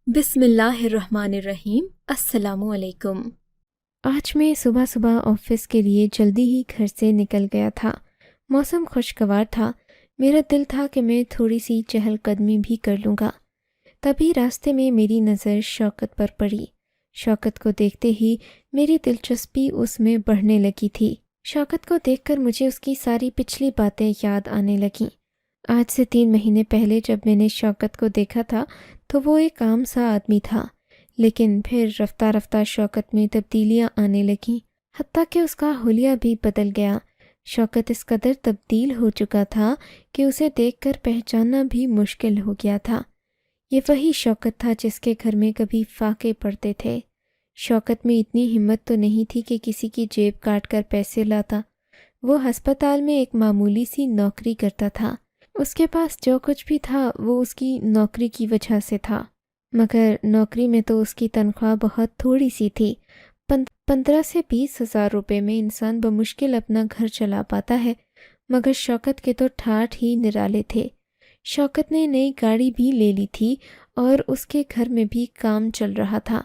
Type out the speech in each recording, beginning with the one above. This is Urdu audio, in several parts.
بسم اللہ الرحمن الرحیم۔ السلام علیکم۔ آج میں صبح صبح آفس کے لیے جلدی ہی گھر سے نکل گیا تھا۔ موسم خوشگوار تھا۔ میرا دل تھا کہ میں تھوڑی سی چہل قدمی بھی کر لوں گا۔ تبھی راستے میں میری نظر شوکت پر پڑی۔ شوکت کو دیکھتے ہی میری دلچسپی اس میں بڑھنے لگی تھی۔ شوکت کو دیکھ کر مجھے اس کی ساری پچھلی باتیں یاد آنے لگیں۔ آج سے 3 مہینے پہلے جب میں نے شوکت کو دیکھا تھا تو وہ ایک عام سا آدمی تھا، لیکن پھر رفتہ رفتہ شوکت میں تبدیلیاں آنے لگیں، حتیٰ کہ اس کا حلیہ بھی بدل گیا۔ شوکت اس قدر تبدیل ہو چکا تھا کہ اسے دیکھ کر پہچاننا بھی مشکل ہو گیا تھا۔ یہ وہی شوکت تھا جس کے گھر میں کبھی فاقے پڑتے تھے۔ شوکت میں اتنی ہمت تو نہیں تھی کہ کسی کی جیب کاٹ کر پیسے لاتا۔ وہ ہسپتال میں ایک معمولی سی نوکری کرتا تھا۔ اس کے پاس جو کچھ بھی تھا وہ اس کی نوکری کی وجہ سے تھا، مگر نوکری میں تو اس کی تنخواہ بہت تھوڑی سی تھی۔ 15 سے 20 ہزار روپے میں انسان بمشکل اپنا گھر چلا پاتا ہے، مگر شوکت کے تو ٹھاٹھ ہی نرالے تھے۔ شوکت نے نئی گاڑی بھی لے لی تھی اور اس کے گھر میں بھی کام چل رہا تھا۔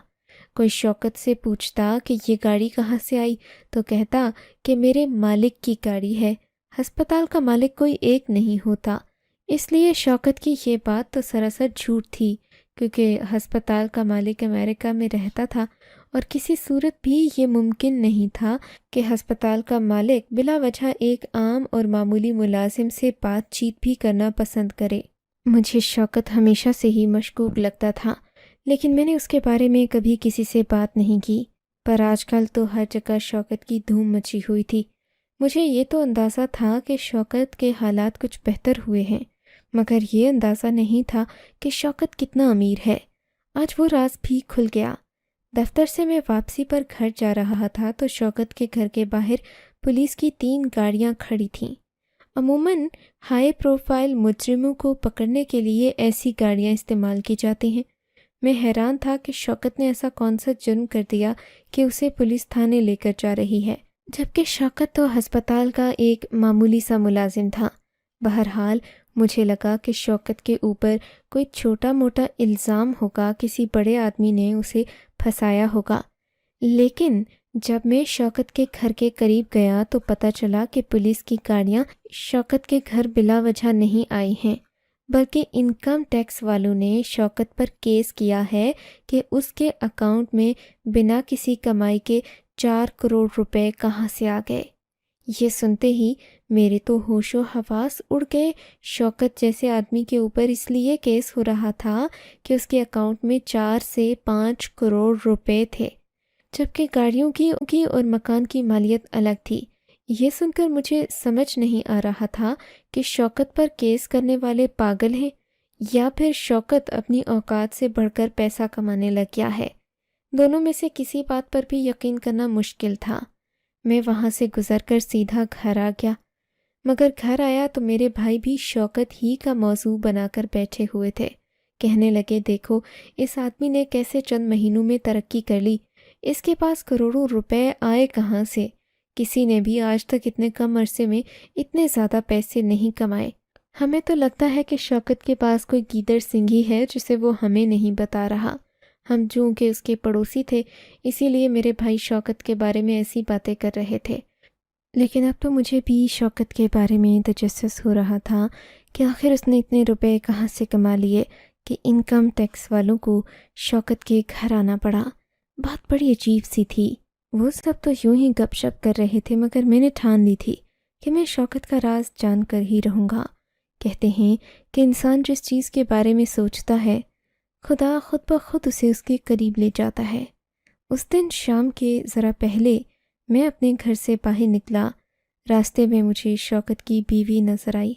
کوئی شوکت سے پوچھتا کہ یہ گاڑی کہاں سے آئی تو کہتا کہ میرے مالک کی گاڑی ہے۔ ہسپتال کا مالک کوئی ایک نہیں ہوتا، اس لیے شوکت کی یہ بات تو سراسر جھوٹ تھی، کیونکہ ہسپتال کا مالک امریکہ میں رہتا تھا اور کسی صورت بھی یہ ممکن نہیں تھا کہ ہسپتال کا مالک بلا وجہ ایک عام اور معمولی ملازم سے بات چیت بھی کرنا پسند کرے۔ مجھے شوکت ہمیشہ سے ہی مشکوک لگتا تھا، لیکن میں نے اس کے بارے میں کبھی کسی سے بات نہیں کی۔ پر آج کل تو ہر جگہ شوکت کی دھوم مچی ہوئی تھی۔ مجھے یہ تو اندازہ تھا کہ شوکت کے حالات کچھ بہتر ہوئے ہیں، مگر یہ اندازہ نہیں تھا کہ شوکت کتنا امیر ہے۔ آج وہ راز بھی کھل گیا۔ دفتر سے میں واپسی پر گھر جا رہا تھا تو شوکت کے گھر کے باہر پولیس کی 3 گاڑیاں کھڑی تھیں۔ عموماً ہائی پروفائل مجرموں کو پکڑنے کے لیے ایسی گاڑیاں استعمال کی جاتی ہیں۔ میں حیران تھا کہ شوکت نے ایسا کون سا جرم کر دیا کہ اسے پولیس تھانے لے کر جا رہی ہے، جبکہ شوکت تو ہسپتال کا ایک معمولی سا ملازم تھا۔ بہرحال مجھے لگا کہ شوکت کے اوپر کوئی چھوٹا موٹا الزام ہوگا، کسی بڑے آدمی نے اسے پھنسایا ہوگا۔ لیکن جب میں شوکت کے گھر کے قریب گیا تو پتہ چلا کہ پولیس کی گاڑیاں شوکت کے گھر بلا وجہ نہیں آئی ہیں، بلکہ انکم ٹیکس والوں نے شوکت پر کیس کیا ہے کہ اس کے اکاؤنٹ میں بنا کسی کمائی کے 4 کروڑ روپے کہاں سے آ گئے۔ یہ سنتے ہی میرے تو ہوش و حواس اڑ گئے۔ شوکت جیسے آدمی کے اوپر اس لیے کیس ہو رہا تھا کہ اس کے اکاؤنٹ میں 4 سے 5 کروڑ روپے تھے، جبکہ گاڑیوں کی اور مکان کی مالیت الگ تھی۔ یہ سن کر مجھے سمجھ نہیں آ رہا تھا کہ شوکت پر کیس کرنے والے پاگل ہیں یا پھر شوکت اپنی اوقات سے بڑھ کر پیسہ کمانے لگ گیا ہے۔ دونوں میں سے کسی بات پر بھی یقین کرنا مشکل تھا۔ میں وہاں سے گزر کر سیدھا گھر آ گیا، مگر گھر آیا تو میرے بھائی بھی شوکت ہی کا موضوع بنا کر بیٹھے ہوئے تھے۔ کہنے لگے، دیکھو اس آدمی نے کیسے چند مہینوں میں ترقی کر لی، اس کے پاس کروڑوں روپے آئے کہاں سے؟ کسی نے بھی آج تک اتنے کم عرصے میں اتنے زیادہ پیسے نہیں کمائے۔ ہمیں تو لگتا ہے کہ شوکت کے پاس کوئی گیدڑ سنگھی ہے جسے وہ ہمیں نہیں بتا رہا۔ ہم چونکہ اس کے پڑوسی تھے، اسی لیے میرے بھائی شوکت کے بارے میں ایسی باتیں کر رہے تھے۔ لیکن اب تو مجھے بھی شوکت کے بارے میں تجسس ہو رہا تھا کہ آخر اس نے اتنے روپے کہاں سے کما لیے کہ انکم ٹیکس والوں کو شوکت کے گھر آنا پڑا۔ بات بڑی عجیب سی تھی۔ وہ سب تو یوں ہی گپ شپ کر رہے تھے، مگر میں نے ٹھان لی تھی کہ میں شوکت کا راز جان کر ہی رہوں گا۔ کہتے ہیں کہ انسان جس چیز کے بارے میں سوچتا ہے، خدا خود بخود اسے اس کے قریب لے جاتا ہے۔ اس دن شام کے ذرا پہلے میں اپنے گھر سے باہر نکلا۔ راستے میں مجھے شوکت کی بیوی نظر آئی۔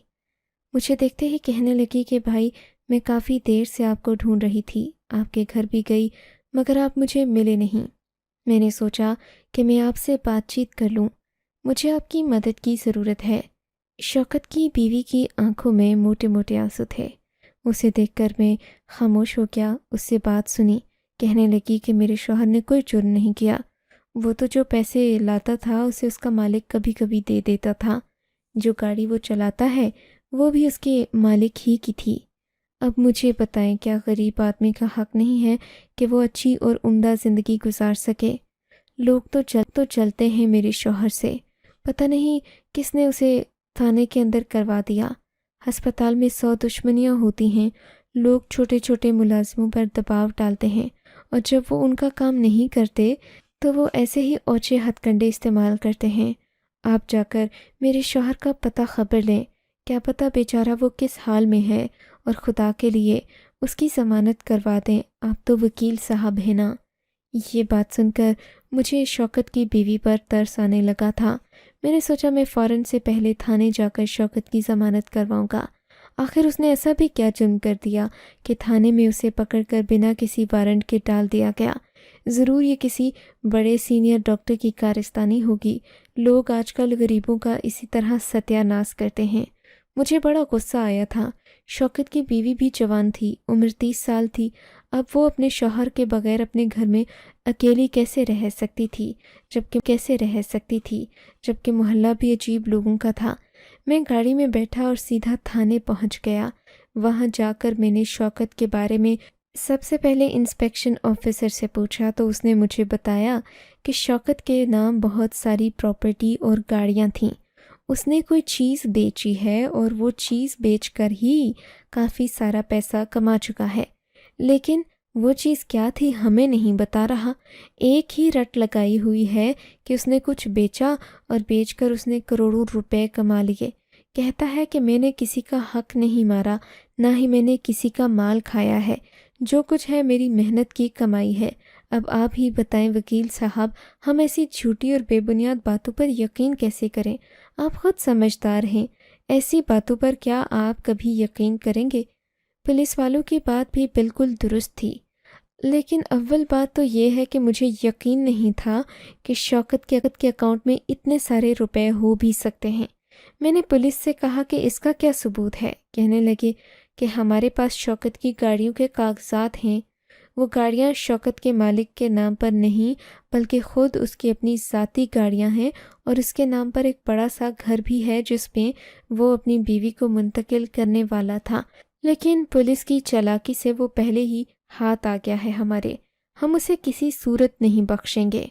مجھے دیکھتے ہی کہنے لگی کہ بھائی، میں کافی دیر سے آپ کو ڈھونڈ رہی تھی، آپ کے گھر بھی گئی مگر آپ مجھے ملے نہیں۔ میں نے سوچا کہ میں آپ سے بات چیت کر لوں، مجھے آپ کی مدد کی ضرورت ہے۔ شوکت کی بیوی کی آنکھوں میں موٹے موٹے آنسو تھے۔ اسے دیکھ کر میں خاموش ہو گیا۔ اس سے بات سنی۔ کہنے لگی کہ میرے شوہر نے کوئی جرم نہیں کیا، وہ تو جو پیسے لاتا تھا اسے اس کا مالک کبھی کبھی دے دیتا تھا۔ جو گاڑی وہ چلاتا ہے وہ بھی اس کے مالک ہی کی تھی۔ اب مجھے بتائیں، کیا غریب آدمی کا حق نہیں ہے کہ وہ اچھی اور عمدہ زندگی گزار سکے؟ لوگ تو چلتے ہیں میرے شوہر سے، پتہ نہیں کس نے اسے تھانے کے اندر کروا دیا۔ ہسپتال میں 100 دشمنیاں ہوتی ہیں، لوگ چھوٹے چھوٹے ملازموں پر دباؤ ڈالتے ہیں، اور جب وہ ان کا کام نہیں کرتے تو وہ ایسے ہی اوچھے ہتھ کنڈے استعمال کرتے ہیں۔ آپ جا کر میرے شوہر کا پتہ خبر لیں، کیا پتہ بیچارہ وہ کس حال میں ہے، اور خدا کے لیے اس کی ضمانت کروا دیں، آپ تو وکیل صاحب ہیں نا۔ یہ بات سن کر مجھے شوکت کی بیوی پر ترس آنے لگا تھا۔ میں نے سوچا میں فوراً سے پہلے تھانے جا کر شوکت کی ضمانت کرواؤں گا۔ آخر اس نے ایسا بھی کیا جرم کر دیا کہ تھانے میں اسے پکڑ کر بنا کسی وارنٹ کے ڈال دیا گیا؟ ضرور یہ کسی بڑے سینئر ڈاکٹر کی کارستانی ہوگی۔ لوگ آج کل غریبوں کا اسی طرح ستیہ ناش کرتے ہیں۔ مجھے بڑا غصہ آیا تھا۔ شوکت کی بیوی بھی جوان تھی، عمر 30 سال تھی۔ اب وہ اپنے شوہر کے بغیر اپنے گھر میں اکیلی کیسے رہ سکتی تھی جبکہ محلہ بھی عجیب لوگوں کا تھا۔ میں گاڑی میں بیٹھا اور سیدھا تھانے پہنچ گیا۔ وہاں جا کر میں نے شوکت کے بارے میں سب سے پہلے انسپیکشن آفیسر سے پوچھا تو اس نے مجھے بتایا کہ شوکت کے نام بہت ساری پراپرٹی اور گاڑیاں تھیں۔ اس نے کوئی چیز بیچی ہے اور وہ چیز بیچ کر ہی کافی سارا پیسہ کما چکا ہے، لیکن وہ چیز کیا تھی ہمیں نہیں بتا رہا۔ ایک ہی رٹ لگائی ہوئی ہے کہ اس نے کچھ بیچا اور بیچ کر اس نے کروڑوں روپے کما لیے۔ کہتا ہے کہ میں نے کسی کا حق نہیں مارا، نہ ہی میں نے کسی کا مال کھایا ہے، جو کچھ ہے میری محنت کی کمائی ہے۔ اب آپ ہی بتائیں وکیل صاحب، ہم ایسی جھوٹی اور بے بنیاد باتوں پر یقین کیسے کریں؟ آپ خود سمجھدار ہیں، ایسی باتوں پر کیا آپ کبھی یقین کریں گے؟ پولیس والوں کی بات بھی بالکل درست تھی، لیکن اول بات تو یہ ہے کہ مجھے یقین نہیں تھا کہ شوکت کے اکاؤنٹ میں اتنے سارے روپے ہو بھی سکتے ہیں۔ میں نے پولیس سے کہا کہ اس کا کیا ثبوت ہے؟ کہنے لگے کہ ہمارے پاس شوکت کی گاڑیوں کے کاغذات ہیں۔ وہ گاڑیاں شوکت کے مالک کے نام پر نہیں بلکہ خود اس کی اپنی ذاتی گاڑیاں ہیں، اور اس کے نام پر ایک بڑا سا گھر بھی ہے جس میں وہ اپنی بیوی کو منتقل کرنے والا تھا، لیکن پولیس کی چالاکی سے وہ پہلے ہی ہاتھ آ گیا ہے ہمارے۔ ہم اسے کسی صورت نہیں بخشیں گے۔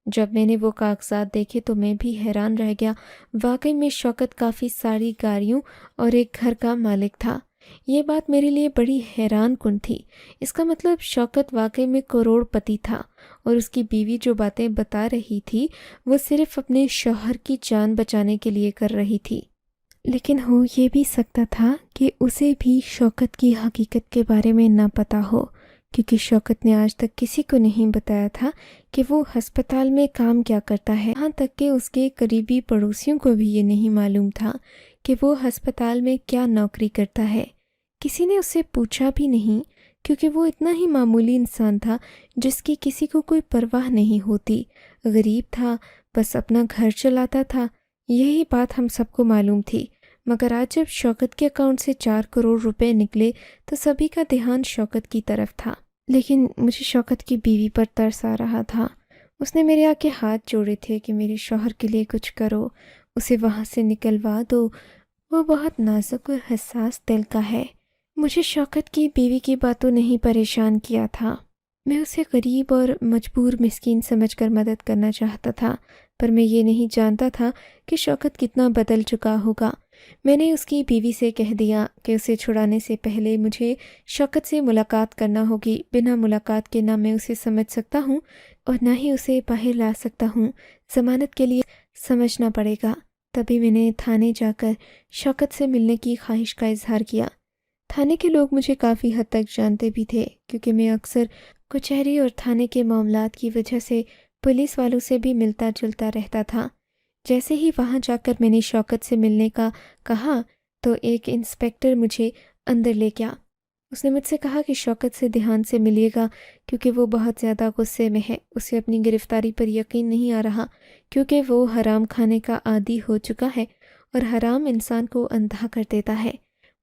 جب میں نے وہ کاغذات دیکھے تو میں بھی حیران رہ گیا۔ واقعی میں شوکت کافی ساری گاڑیوں اور ایک گھر کا مالک تھا۔ یہ بات میرے لیے بڑی حیران کن تھی۔ اس کا مطلب شوکت واقعی میں کروڑ پتی تھا، اور اس کی بیوی جو باتیں بتا رہی تھی وہ صرف اپنے شوہر کی جان بچانے کے لیے کر رہی تھی۔ لیکن ہو یہ بھی سکتا تھا کہ اسے بھی شوکت کی حقیقت کے بارے میں نہ پتہ ہو، کیونکہ شوکت نے آج تک کسی کو نہیں بتایا تھا کہ وہ ہسپتال میں کام کیا کرتا ہے۔ یہاں تک کہ اس کے قریبی پڑوسیوں کو بھی یہ نہیں معلوم تھا کہ وہ ہسپتال میں کیا نوکری کرتا ہے۔ کسی نے اس سے پوچھا بھی نہیں، کیونکہ وہ اتنا ہی معمولی انسان تھا جس کی کسی کو کوئی پرواہ نہیں ہوتی۔ غریب تھا، بس اپنا گھر چلاتا تھا، یہی بات ہم سب کو معلوم تھی۔ مگر آج جب شوکت کے اکاؤنٹ سے 4 کروڑ روپے نکلے تو سبھی کا دھیان شوکت کی طرف تھا۔ لیکن مجھے شوکت کی بیوی پر ترس آ رہا تھا۔ اس نے میرے آگے ہاتھ جوڑے تھے کہ میرے شوہر کے لیے کچھ کرو، اسے وہاں سے نکلوا دو، وہ بہت نازک اور حساس دل کا ہے۔ مجھے شوکت کی بیوی کی باتوں نے ہی پریشان کیا تھا۔ میں اسے غریب اور مجبور مسکین سمجھ کر مدد کرنا چاہتا تھا، پر میں یہ نہیں جانتا تھا کہ شوکت کتنا بدل چکا ہوگا۔ میں نے اس کی بیوی سے کہہ دیا کہ اسے چھڑانے سے پہلے مجھے شوکت سے ملاقات کرنا ہوگی۔ بنا ملاقات کے نہ میں اسے سمجھ سکتا ہوں اور نہ ہی اسے باہر لا سکتا ہوں۔ ضمانت کے لیے سمجھنا پڑے گا۔ تبھی میں نے تھانے جا کر شوکت سے ملنے کی خواہش کا اظہار کیا۔ تھانے کے لوگ مجھے کافی حد تک جانتے بھی تھے، کیونکہ میں اکثر کچہری اور تھانے کے معاملات کی وجہ سے پولیس والوں سے بھی ملتا جلتا رہتا تھا۔ جیسے ہی وہاں جا کر میں نے شوکت سے ملنے کا کہا تو ایک انسپیکٹر مجھے اندر لے گیا۔ اس نے مجھ سے کہا کہ شوکت سے دھیان سے ملیے گا، کیونکہ وہ بہت زیادہ غصے میں ہے۔ اسے اپنی گرفتاری پر یقین نہیں آ رہا، کیونکہ وہ حرام کھانے کا عادی ہو چکا ہے، اور حرام انسان کو اندھا کر دیتا ہے۔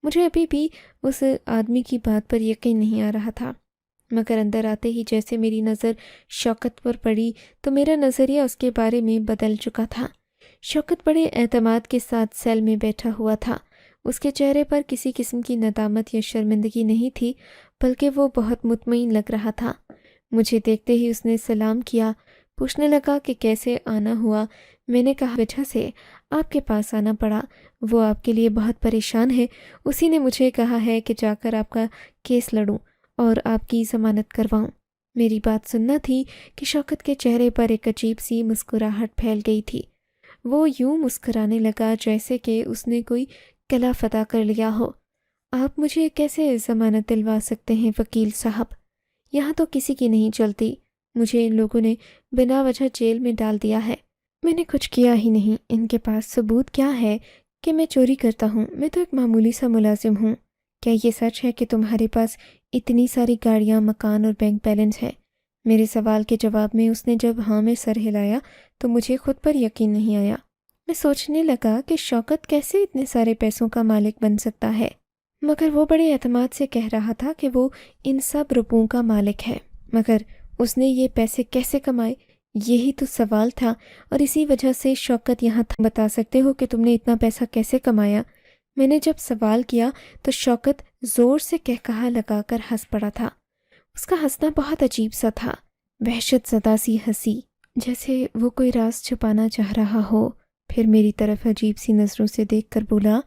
مجھے ابھی بھی اس آدمی کی بات پر یقین نہیں آ رہا تھا، مگر اندر آتے ہی جیسے میری نظر شوکت پر پڑی تو میرا نظریہ اس کے بارے میں بدل چکا تھا۔ شوکت بڑے اعتماد کے ساتھ سیل میں بیٹھا ہوا تھا۔ اس کے چہرے پر کسی قسم کی ندامت یا شرمندگی نہیں تھی، بلکہ وہ بہت مطمئن لگ رہا تھا۔ مجھے دیکھتے ہی اس نے سلام کیا، پوچھنے لگا کہ کیسے آنا ہوا۔ میں نے کہا وجہ سے آپ کے پاس آنا پڑا، وہ آپ کے لیے بہت پریشان ہے، اسی نے مجھے کہا ہے کہ جا کر آپ کا کیس لڑوں اور آپ کی ضمانت کرواؤں۔ میری بات سننا تھی کہ شوکت کے چہرے پر ایک عجیب سی مسکراہٹ پھیل گئی تھی۔ وہ یوں مسکرانے لگا جیسے کہ اس نے کوئی قلعہ فتح کر لیا ہو۔ آپ مجھے کیسے ضمانت دلوا سکتے ہیں وکیل صاحب؟ یہاں تو کسی کی نہیں چلتی، مجھے ان لوگوں نے بنا وجہ جیل میں ڈال دیا ہے۔ میں نے کچھ کیا ہی نہیں، ان کے پاس ثبوت کیا ہے کہ میں چوری کرتا ہوں؟ میں تو ایک معمولی سا ملازم ہوں۔ کیا یہ سچ ہے کہ تمہارے پاس اتنی ساری گاڑیاں، مکان اور بینک بیلنس ہے؟ میرے سوال کے جواب میں اس نے جب ہاں میں سر ہلایا تو مجھے خود پر یقین نہیں آیا۔ میں سوچنے لگا کہ شوکت کیسے اتنے سارے پیسوں کا مالک بن سکتا ہے، مگر وہ بڑے اعتماد سے کہہ رہا تھا کہ وہ ان سب روپوں کا مالک ہے۔ مگر اس نے یہ پیسے کیسے کمائے، یہی تو سوال تھا، اور اسی وجہ سے شوکت یہاں تھا۔ بتا سکتے ہو کہ تم نے اتنا پیسہ کیسے کمایا؟ میں نے جب سوال کیا تو شوکت زور سے کہا لگا کر ہنس پڑا تھا۔ اس کا ہنسنا بہت عجیب سا تھا، وحشت زدہ سی ہنسی، جیسے وہ کوئی راز چھپانا چاہ رہا ہو۔ پھر میری طرف عجیب سی نظروں سے دیکھ کر بولا،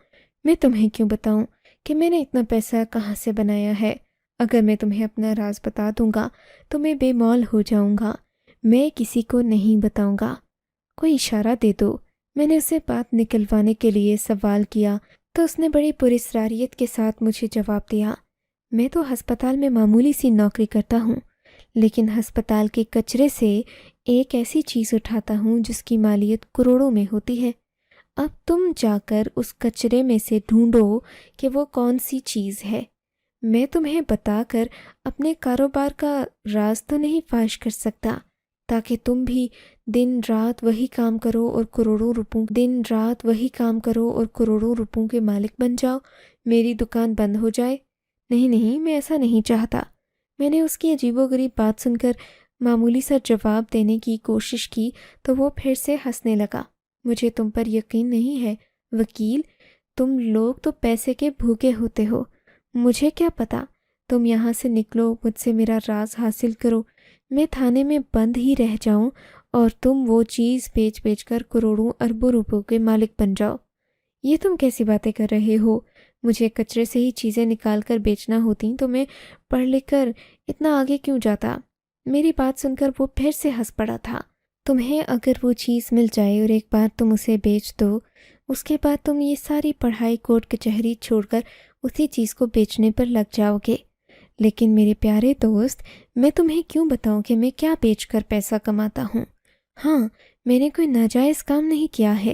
میں تمہیں کیوں بتاؤں کہ میں نے اتنا پیسہ کہاں سے بنایا ہے؟ اگر میں تمہیں اپنا راز بتا دوں گا تو میں بے مول ہو جاؤں گا، میں کسی کو نہیں بتاؤں گا۔ کوئی اشارہ دے دو۔ میں نے اسے بات نکلوانے کے لیے سوال کیا تو اس نے بڑی پراسراریت کے ساتھ مجھے جواب دیا، میں تو ہسپتال میں معمولی سی نوکری کرتا ہوں، لیکن ہسپتال کے کچرے سے ایک ایسی چیز اٹھاتا ہوں جس کی مالیت کروڑوں میں ہوتی ہے۔ اب تم جا کر اس کچرے میں سے ڈھونڈو کہ وہ کون سی چیز ہے۔ میں تمہیں بتا کر اپنے کاروبار کا راز تو نہیں فاش کر سکتا، تاکہ تم بھی دن رات وہی کام کرو اور کروڑوں روپوں کے مالک بن جاؤ، میری دکان بند ہو جائے۔ نہیں، میں ایسا نہیں چاہتا۔ میں نے اس کی عجیب و غریب بات سن کر معمولی سا جواب دینے کی کوشش کی تو وہ پھر سے ہنسنے لگا۔ مجھے تم پر یقین نہیں ہے وکیل، تم لوگ تو پیسے کے بھوکے ہوتے ہو۔ مجھے کیا پتا، تم یہاں سے نکلو، مجھ سے میرا راز حاصل کرو، میں تھانے میں بند ہی رہ جاؤں اور تم وہ چیز بیچ کر کروڑوں اربوں روپوں کے مالک بن جاؤ۔ یہ تم کیسی باتیں کر رہے ہو؟ مجھے کچرے سے ہی چیزیں نکال کر بیچنا ہوتی تو میں پڑھ لکھ کر اتنا آگے کیوں جاتا؟ میری بات سن کر وہ پھر سے ہنس پڑا تھا۔ تمہیں اگر وہ چیز مل جائے اور ایک بار تم اسے بیچ دو، اس کے بعد تم یہ ساری پڑھائی، کورٹ کچہری چھوڑ کر اسی چیز کو بیچنے پر لگ جاؤ گے۔ لیکن میرے پیارے دوست، میں تمہیں کیوں بتاؤں کہ میں کیا بیچ کر پیسہ کماتا ہوں؟ ہاں، میں نے کوئی ناجائز کام نہیں کیا ہے۔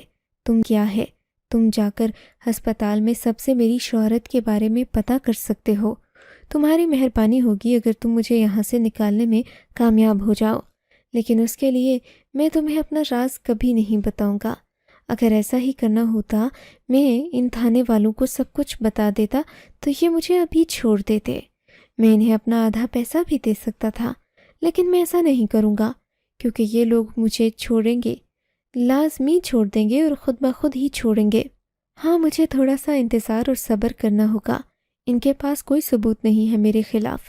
تم جا کر ہسپتال میں سب سے میری شہرت کے بارے میں پتہ کر سکتے ہو۔ تمہاری مہربانی ہوگی اگر تم مجھے یہاں سے نکالنے میں کامیاب ہو جاؤ، لیکن اس کے لیے میں تمہیں اپنا راز کبھی نہیں بتاؤں گا۔ اگر ایسا ہی کرنا ہوتا، میں ان تھانے والوں کو سب کچھ بتا دیتا تو یہ مجھے ابھی چھوڑ دیتے۔ میں انہیں اپنا آدھا پیسہ بھی دے سکتا تھا، لیکن میں ایسا نہیں کروں گا، کیونکہ یہ لوگ مجھے چھوڑیں گے، لازمی چھوڑ دیں گے اور خود بخود ہی چھوڑیں گے۔ ہاں، مجھے تھوڑا سا انتظار اور صبر کرنا ہوگا۔ ان کے پاس کوئی ثبوت نہیں ہے میرے خلاف۔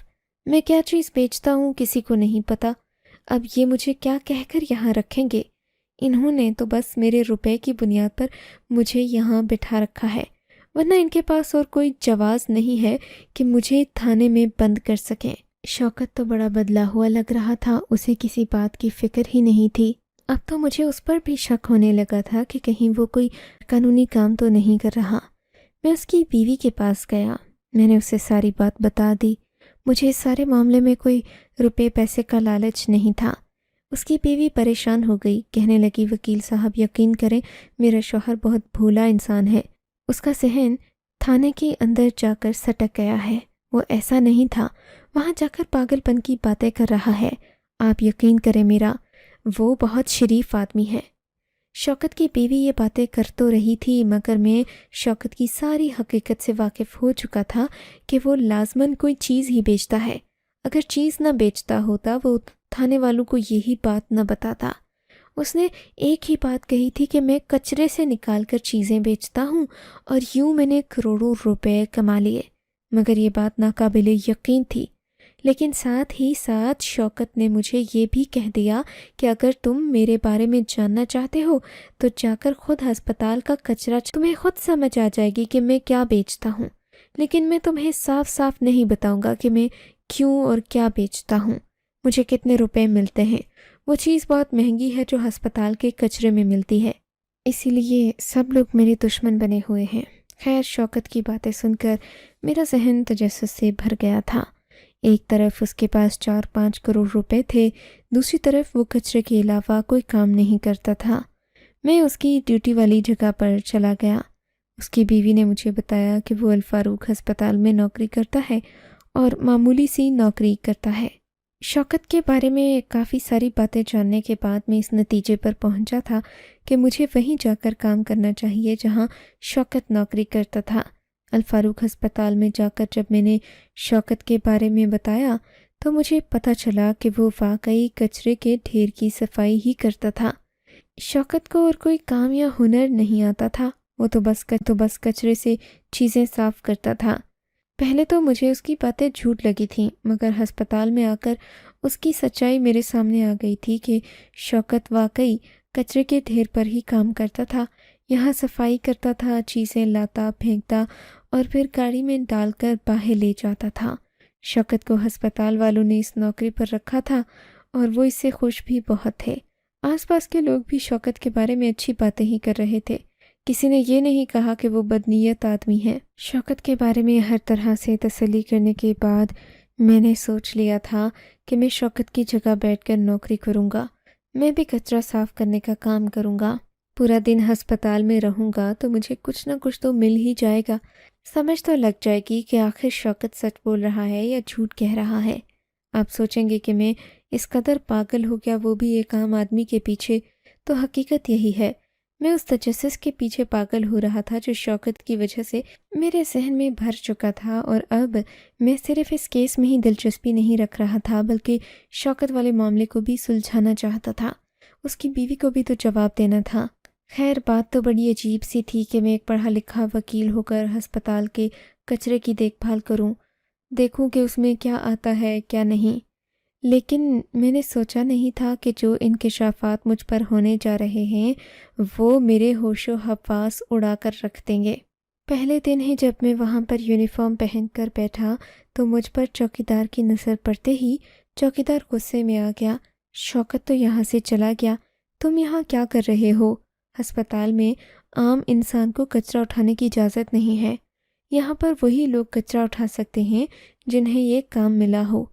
میں کیا چیز بیچتا ہوں کسی کو نہیں پتا۔ اب یہ مجھے کیا کہہ کر یہاں رکھیں گے؟ انہوں نے تو بس میرے روپے کی بنیاد پر مجھے یہاں بٹھا رکھا ہے، ورنہ ان کے پاس اور کوئی جواز نہیں ہے کہ مجھے تھانے میں بند کر سکیں۔ شوکت تو بڑا بدلا ہوا لگ رہا تھا، اسے کسی بات کی فکر ہی نہیں تھی۔ اب تو مجھے اس پر بھی شک ہونے لگا تھا کہ کہیں وہ کوئی قانونی کام تو نہیں کر رہا۔ میں اس کی بیوی کے پاس گیا، میں نے اسے ساری بات بتا دی۔ مجھے اس سارے معاملے میں کوئی روپے پیسے کا لالچ نہیں تھا۔ اس کی بیوی پریشان ہو گئی، کہنے لگی، وکیل صاحب یقین کریں، میرا شوہر بہت بھولا انسان ہے، اس کا ذہن تھانے کے اندر جا کر سٹک گیا ہے، وہ ایسا نہیں تھا، وہاں جا کر پاگل پن کی باتیں کر رہا ہے۔ آپ یقین کریں میرا، وہ بہت شریف آدمی ہے۔ شوکت کی بیوی یہ باتیں کر تو رہی تھی، مگر میں شوکت کی ساری حقیقت سے واقف ہو چکا تھا کہ وہ لازماً کوئی چیز ہی بیچتا ہے۔ اگر چیز نہ بیچتا ہوتا وہ تھانے والوں کو یہی بات نہ بتاتا۔ اس نے ایک ہی بات کہی تھی کہ میں کچرے سے نکال کر چیزیں بیچتا ہوں اور یوں میں نے کروڑوں روپے کما لیے، مگر یہ بات ناقابل یقین تھی۔ لیکن ساتھ ہی ساتھ شوکت نے مجھے یہ بھی کہہ دیا کہ اگر تم میرے بارے میں جاننا چاہتے ہو تو جا کر خود ہسپتال کا کچرا، تمہیں خود سمجھ آ جائے گی کہ میں کیا بیچتا ہوں، لیکن میں تمہیں صاف صاف نہیں بتاؤں گا کہ میں کیوں اور کیا بیچتا ہوں، مجھے کتنے روپے ملتے ہیں۔ وہ چیز بہت مہنگی ہے جو ہسپتال کے کچرے میں ملتی ہے، اسی لیے سب لوگ میرے دشمن بنے ہوئے ہیں۔ خیر، شوکت کی باتیں سن کر میرا ذہن تجسس سے بھر گیا تھا۔ ایک طرف اس کے پاس 4-5 کروڑ روپے تھے، دوسری طرف وہ کچرے کے علاوہ کوئی کام نہیں کرتا تھا۔ میں اس کی ڈیوٹی والی جگہ پر چلا گیا۔ اس کی بیوی نے مجھے بتایا کہ وہ الفاروق ہسپتال میں نوکری کرتا ہے اور معمولی سی نوکری کرتا ہے۔ شوکت کے بارے میں کافی ساری باتیں جاننے کے بعد میں اس نتیجے پر پہنچا تھا کہ مجھے وہیں جا کر کام کرنا چاہیے جہاں شوکت نوکری کرتا تھا۔ الفاروق ہسپتال میں جا کر جب میں نے شوکت کے بارے میں بتایا تو مجھے پتہ چلا کہ وہ واقعی کچرے کے ڈھیر کی صفائی ہی کرتا تھا۔ شوکت کو اور کوئی کام یا ہنر نہیں آتا تھا، وہ تو بس کچرے سے چیزیں صاف کرتا تھا۔ پہلے تو مجھے اس کی باتیں جھوٹ لگی تھیں، مگر ہسپتال میں آ کر اس کی سچائی میرے سامنے آ گئی تھی کہ شوکت واقعی کچرے کے ڈھیر پر ہی کام کرتا تھا، یہاں صفائی کرتا تھا، چیزیں لاتا پھینکتا اور پھر گاڑی میں ڈال کر باہر لے جاتا تھا۔ شوکت کو ہسپتال والوں نے اس نوکری پر رکھا تھا اور وہ اس سے خوش بھی بہت تھے۔ آس پاس کے لوگ بھی شوکت کے بارے میں اچھی باتیں ہی کر رہے تھے، کسی نے یہ نہیں کہا کہ وہ بدنیت آدمی ہے۔ شوکت کے بارے میں ہر طرح سے تسلی کرنے کے بعد میں نے سوچ لیا تھا کہ میں شوکت کی جگہ بیٹھ کر نوکری کروں گا، میں بھی کچرا صاف کرنے کا کام کروں گا، پورا دن ہسپتال میں رہوں گا تو مجھے کچھ نہ کچھ تو مل ہی جائے گا، سمجھ تو لگ جائے گی کہ آخر شوکت سچ بول رہا ہے یا جھوٹ کہہ رہا ہے۔ آپ سوچیں گے کہ میں اس قدر پاگل ہو گیا، وہ بھی ایک عام آدمی کے پیچھے، تو حقیقت یہی ہے، میں اس تجسس کے پیچھے پاگل ہو رہا تھا جو شوکت کی وجہ سے میرے ذہن میں بھر چکا تھا، اور اب میں صرف اس کیس میں ہی دلچسپی نہیں رکھ رہا تھا بلکہ شوکت والے معاملے کو بھی سلجھانا چاہتا تھا، اس کی بیوی کو بھی تو جواب دینا تھا۔ خیر، بات تو بڑی عجیب سی تھی کہ میں ایک پڑھا لکھا وکیل ہو کر ہسپتال کے کچرے کی دیکھ بھال کروں، دیکھوں کہ اس میں کیا آتا ہے کیا نہیں، لیکن میں نے سوچا نہیں تھا کہ جو انکشافات مجھ پر ہونے جا رہے ہیں وہ میرے ہوش و حواس اڑا کر رکھ دیں گے۔ پہلے دن ہی جب میں وہاں پر یونیفارم پہن کر بیٹھا تو مجھ پر چوکیدار کی نظر پڑتے ہی چوکیدار غصے میں آ گیا۔ شوکت تو یہاں سے چلا گیا، تم یہاں کیا کر رہے ہو؟ ہسپتال میں عام انسان کو کچرا اٹھانے کی اجازت نہیں ہے، یہاں پر وہی لوگ کچرا اٹھا سکتے ہیں جنہیں یہ کام ملا ہو۔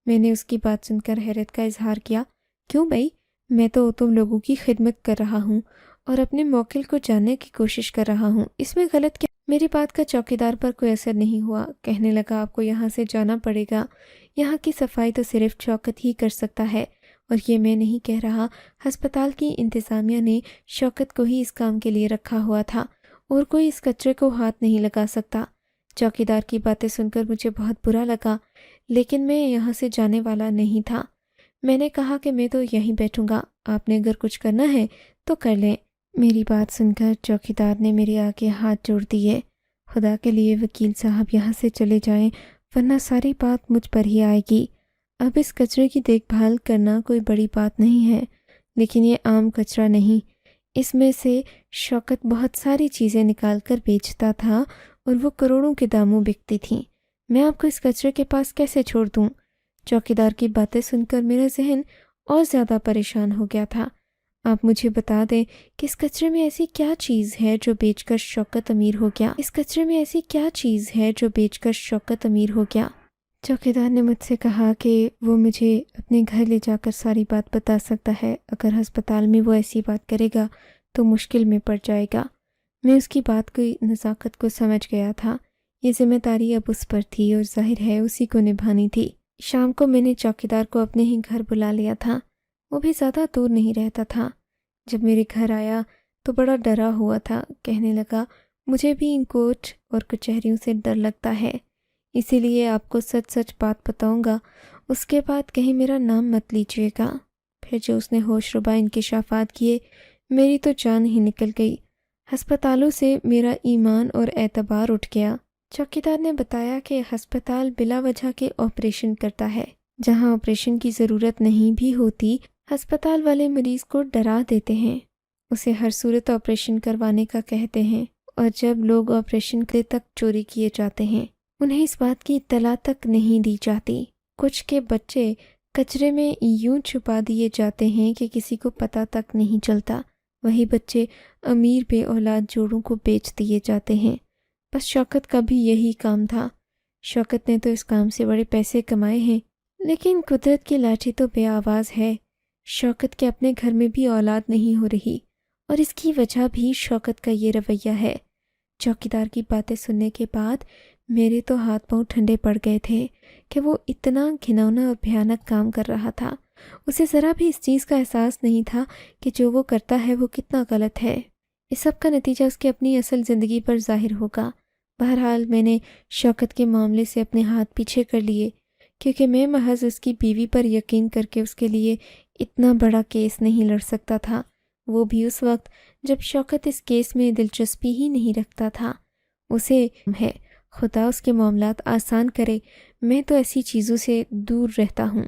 میں نے اس کی بات سن کر حیرت کا اظہار کیا۔ کیوں بھائی؟ میں تو تم لوگوں کی خدمت کر رہا ہوں اور اپنے موکل کو جاننے کی کوشش کر رہا ہوں، اس میں غلط کیا؟ میری بات کا چوکیدار پر کوئی اثر نہیں ہوا، کہنے لگا آپ کو یہاں سے جانا پڑے گا، یہاں کی صفائی تو صرف شوکت ہی کر سکتا ہے، اور یہ میں نہیں کہہ رہا، ہسپتال کی انتظامیہ نے شوکت کو ہی اس کام کے لیے رکھا ہوا تھا اور کوئی اس کچرے کو ہاتھ نہیں لگا سکتا۔ چوکیدار کی باتیں سن کر مجھے بہت برا لگا، لیکن میں یہاں سے جانے والا نہیں تھا۔ میں نے کہا کہ میں تو یہیں بیٹھوں گا، آپ نے اگر کچھ کرنا ہے تو کر لیں۔ میری بات سن کر چوکیدار نے میرے آگے ہاتھ جوڑ دیے۔ خدا کے لیے وکیل صاحب یہاں سے چلے جائیں، ورنہ ساری بات مجھ پر ہی آئے گی۔ اب اس کچرے کی دیکھ بھال کرنا کوئی بڑی بات نہیں ہے، لیکن یہ عام کچرا نہیں، اس میں سے شوکت بہت ساری چیزیں نکال کر بیچتا تھا اور وہ کروڑوں کے داموں بکتی تھیں، میں آپ کو اس کچرے کے پاس کیسے چھوڑ دوں؟ چوکیدار کی باتیں سن کر میرا ذہن اور زیادہ پریشان ہو گیا تھا۔ آپ مجھے بتا دیں کہ اس کچرے میں ایسی کیا چیز ہے جو بیچ کر شوکت امیر ہو گیا؟ اس کچرے میں ایسی کیا چیز ہے جو بیچ کر شوکت امیر ہو گیا؟ چوکیدار نے مجھ سے کہا کہ وہ مجھے اپنے گھر لے جا کر ساری بات بتا سکتا ہے، اگر ہسپتال میں وہ ایسی بات کرے گا تو مشکل میں پڑ جائے گا۔ میں اس کی بات کی نزاکت کو سمجھ گیا تھا، یہ ذمہ داری اب اس پر تھی اور ظاہر ہے اسی کو نبھانی تھی۔ شام کو میں نے چوکیدار کو اپنے ہی گھر بلا لیا تھا، وہ بھی زیادہ دور نہیں رہتا تھا۔ جب میرے گھر آیا تو بڑا ڈرا ہوا تھا، کہنے لگا مجھے بھی ان کورٹ اور کچہریوں سے ڈر لگتا ہے، اسی لیے آپ کو سچ سچ بات بتاؤں گا، اس کے بعد کہیں میرا نام مت لیجیے گا۔ پھر جو اس نے ہوش ربا انکشافات کیے، میری تو جان ہی نکل گئی۔ ہسپتالوں سے میرا ایمان اور اعتبار اٹھ گیا۔ چوکیدار نے بتایا کہ ہسپتال بلا وجہ کے آپریشن کرتا ہے۔ جہاں آپریشن کی ضرورت نہیں بھی ہوتی، ہسپتال والے مریض کو ڈرا دیتے ہیں، اسے ہر صورت آپریشن کروانے کا کہتے ہیں، اور جب لوگ آپریشن کے تک چوری کیے جاتے ہیں انہیں اس بات کی اطلاع تک نہیں دی جاتی۔ کچھ کے بچے کچرے میں یوں چھپا دیے جاتے ہیں کہ کسی کو پتہ تک نہیں چلتا۔ وہی بچے امیر بے اولاد جوڑوں کو بیچ دیے جاتے ہیں۔ بس شوکت کا بھی یہی کام تھا۔ شوکت نے تو اس کام سے بڑے پیسے کمائے ہیں، لیکن قدرت کی لاٹھی تو بے آواز ہے۔ شوکت کے اپنے گھر میں بھی اولاد نہیں ہو رہی، اور اس کی وجہ بھی شوکت کا یہ رویہ ہے۔ چوکیدار کی باتیں سننے کے بعد میرے تو ہاتھ پاؤں ٹھنڈے پڑ گئے تھے کہ وہ اتنا گھناؤنا اور بھیانک کام کر رہا تھا۔ اسے ذرا بھی اس چیز کا احساس نہیں تھا کہ جو وہ کرتا ہے وہ کتنا غلط ہے۔ اس سب کا نتیجہ اس کی اپنی اصل زندگی پر ظاہر ہوگا۔ بہرحال میں نے شوکت کے معاملے سے اپنے ہاتھ پیچھے کر لیے، کیونکہ میں محض اس کی بیوی پر یقین کر کے اس کے لیے اتنا بڑا کیس نہیں لڑ سکتا تھا، وہ بھی اس وقت جب شوکت اس کیس میں دلچسپی ہی نہیں رکھتا تھا۔ اسے ہے خدا اس کے معاملات آسان کرے، میں تو ایسی چیزوں سے دور رہتا ہوں۔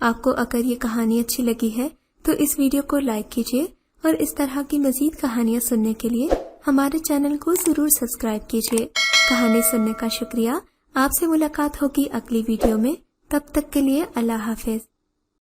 آپ کو اگر یہ کہانی اچھی لگی ہے تو اس ویڈیو کو لائک کیجیے، اور اس طرح کی مزید کہانیاں سننے کے لیے ہمارے چینل کو ضرور سبسکرائب کیجیے۔ کہانی سننے کا شکریہ۔ آپ سے ملاقات ہوگی اگلی ویڈیو میں، تب تک کے لیے اللہ حافظ۔